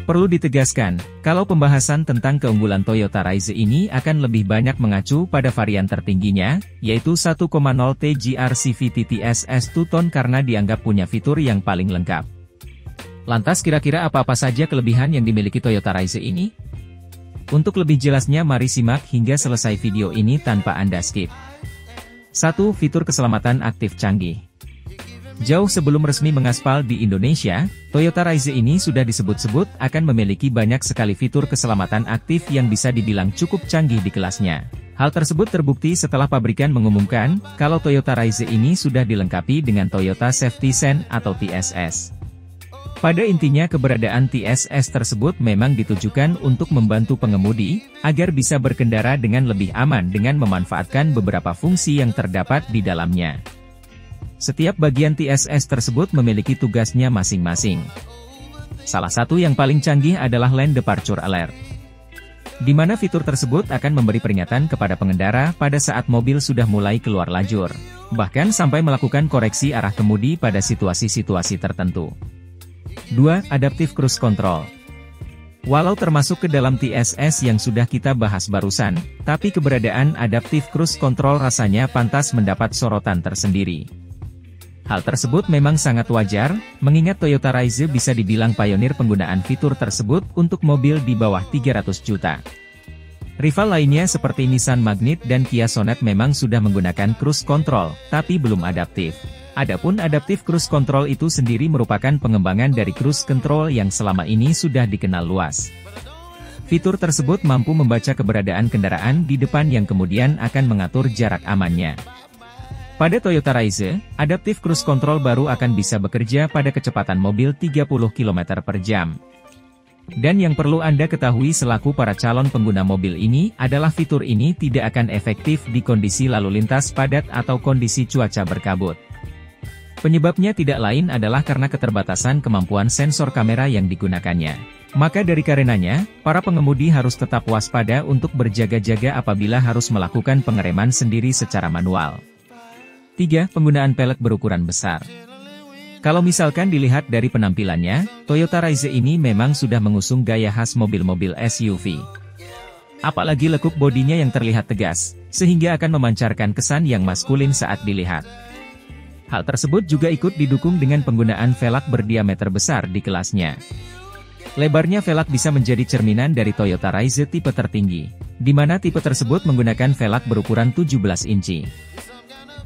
Perlu ditegaskan, kalau pembahasan tentang keunggulan Toyota Raize ini akan lebih banyak mengacu pada varian tertingginya, yaitu 1.0 TGR CVT TSS 2-tone karena dianggap punya fitur yang paling lengkap. Lantas kira-kira apa-apa saja kelebihan yang dimiliki Toyota Raize ini? Untuk lebih jelasnya mari simak hingga selesai video ini tanpa Anda skip. 1. Fitur keselamatan aktif canggih. Jauh sebelum resmi mengaspal di Indonesia, Toyota Raize ini sudah disebut-sebut akan memiliki banyak sekali fitur keselamatan aktif yang bisa dibilang cukup canggih di kelasnya. Hal tersebut terbukti setelah pabrikan mengumumkan kalau Toyota Raize ini sudah dilengkapi dengan Toyota Safety Sense atau TSS. Pada intinya keberadaan TSS tersebut memang ditujukan untuk membantu pengemudi agar bisa berkendara dengan lebih aman dengan memanfaatkan beberapa fungsi yang terdapat di dalamnya. Setiap bagian TSS tersebut memiliki tugasnya masing-masing. Salah satu yang paling canggih adalah Lane Departure Alert, di mana fitur tersebut akan memberi peringatan kepada pengendara pada saat mobil sudah mulai keluar lajur, bahkan sampai melakukan koreksi arah kemudi pada situasi-situasi tertentu. 2. Adaptive Cruise Control. Walau termasuk ke dalam TSS yang sudah kita bahas barusan, tapi keberadaan Adaptive Cruise Control rasanya pantas mendapat sorotan tersendiri. Hal tersebut memang sangat wajar, mengingat Toyota Raize bisa dibilang pionir penggunaan fitur tersebut untuk mobil di bawah 300 juta. Rival lainnya seperti Nissan Magnite dan Kia Sonet memang sudah menggunakan cruise control, tapi belum adaptif. Adapun Adaptive Cruise Control itu sendiri merupakan pengembangan dari cruise control yang selama ini sudah dikenal luas. Fitur tersebut mampu membaca keberadaan kendaraan di depan yang kemudian akan mengatur jarak amannya. Pada Toyota Raize, Adaptive Cruise Control baru akan bisa bekerja pada kecepatan mobil 30 km per jam. Dan yang perlu Anda ketahui selaku para calon pengguna mobil ini adalah fitur ini tidak akan efektif di kondisi lalu lintas padat atau kondisi cuaca berkabut. Penyebabnya tidak lain adalah karena keterbatasan kemampuan sensor kamera yang digunakannya. Maka dari karenanya, para pengemudi harus tetap waspada untuk berjaga-jaga apabila harus melakukan pengereman sendiri secara manual. 3. Penggunaan pelek berukuran besar. Kalau misalkan dilihat dari penampilannya, Toyota Raize ini memang sudah mengusung gaya khas mobil-mobil SUV. Apalagi lekuk bodinya yang terlihat tegas, sehingga akan memancarkan kesan yang maskulin saat dilihat. Hal tersebut juga ikut didukung dengan penggunaan velg berdiameter besar di kelasnya. Lebarnya velg bisa menjadi cerminan dari Toyota Raize tipe tertinggi, di mana tipe tersebut menggunakan velg berukuran 17 inci.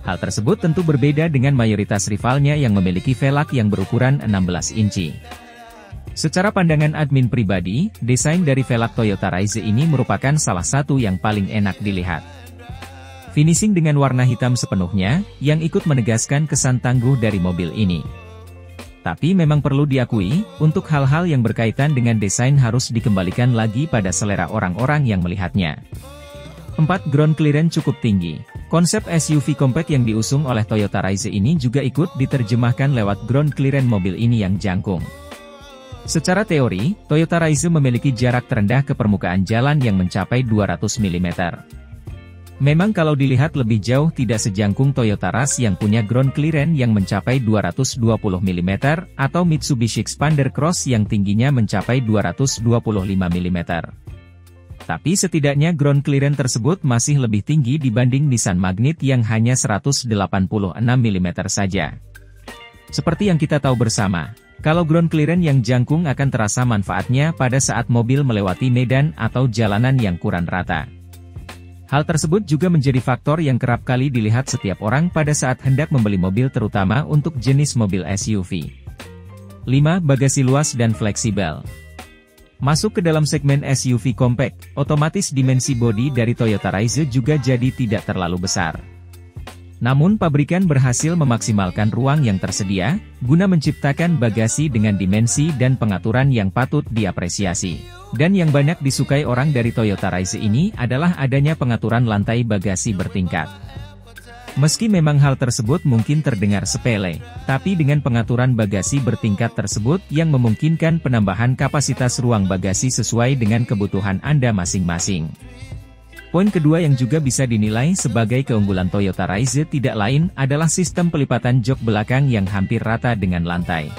Hal tersebut tentu berbeda dengan mayoritas rivalnya yang memiliki velg yang berukuran 16 inci. Secara pandangan admin pribadi, desain dari velg Toyota Raize ini merupakan salah satu yang paling enak dilihat. Finishing dengan warna hitam sepenuhnya, yang ikut menegaskan kesan tangguh dari mobil ini. Tapi memang perlu diakui, untuk hal-hal yang berkaitan dengan desain harus dikembalikan lagi pada selera orang-orang yang melihatnya. 4. Ground clearance cukup tinggi. Konsep SUV compact yang diusung oleh Toyota Raize ini juga ikut diterjemahkan lewat ground clearance mobil ini yang jangkung. Secara teori, Toyota Raize memiliki jarak terendah ke permukaan jalan yang mencapai 200 mm. Memang kalau dilihat lebih jauh tidak sejangkung Toyota Rush yang punya ground clearance yang mencapai 220 mm, atau Mitsubishi Xpander Cross yang tingginya mencapai 225 mm. Tapi setidaknya ground clearance tersebut masih lebih tinggi dibanding Nissan Magnite yang hanya 186 mm saja. Seperti yang kita tahu bersama, kalau ground clearance yang jangkung akan terasa manfaatnya pada saat mobil melewati medan atau jalanan yang kurang rata. Hal tersebut juga menjadi faktor yang kerap kali dilihat setiap orang pada saat hendak membeli mobil terutama untuk jenis mobil SUV. 5. Bagasi luas dan fleksibel. Masuk ke dalam segmen SUV compact, otomatis dimensi bodi dari Toyota Raize juga jadi tidak terlalu besar. Namun pabrikan berhasil memaksimalkan ruang yang tersedia, guna menciptakan bagasi dengan dimensi dan pengaturan yang patut diapresiasi. Dan yang banyak disukai orang dari Toyota Raize ini adalah adanya pengaturan lantai bagasi bertingkat. Meski memang hal tersebut mungkin terdengar sepele, tapi dengan pengaturan bagasi bertingkat tersebut yang memungkinkan penambahan kapasitas ruang bagasi sesuai dengan kebutuhan Anda masing-masing. Poin kedua yang juga bisa dinilai sebagai keunggulan Toyota Raize tidak lain adalah sistem pelipatan jok belakang yang hampir rata dengan lantai.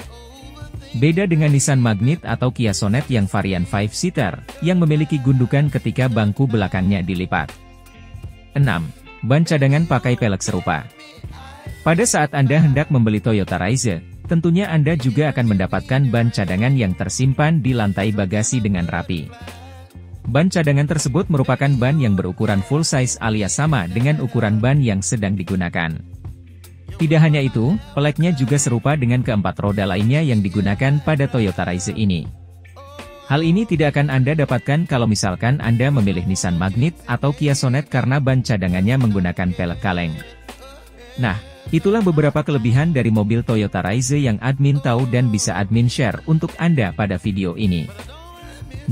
Beda dengan Nissan Magnet atau Kia Sonet yang varian 5-seater, yang memiliki gundukan ketika bangku belakangnya dilipat. 6. Ban cadangan pakai pelek serupa. Pada saat Anda hendak membeli Toyota Raize, tentunya Anda juga akan mendapatkan ban cadangan yang tersimpan di lantai bagasi dengan rapi. Ban cadangan tersebut merupakan ban yang berukuran full size alias sama dengan ukuran ban yang sedang digunakan. Tidak hanya itu, peleknya juga serupa dengan keempat roda lainnya yang digunakan pada Toyota Raize ini. Hal ini tidak akan Anda dapatkan kalau misalkan Anda memilih Nissan Magnet atau Kia Sonet karena ban cadangannya menggunakan pelek kaleng. Nah, itulah beberapa kelebihan dari mobil Toyota Raize yang admin tahu dan bisa admin share untuk Anda pada video ini.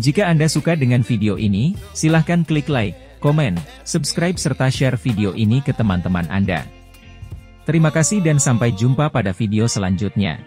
Jika Anda suka dengan video ini, silahkan klik like, komen, subscribe serta share video ini ke teman-teman Anda. Terima kasih dan sampai jumpa pada video selanjutnya.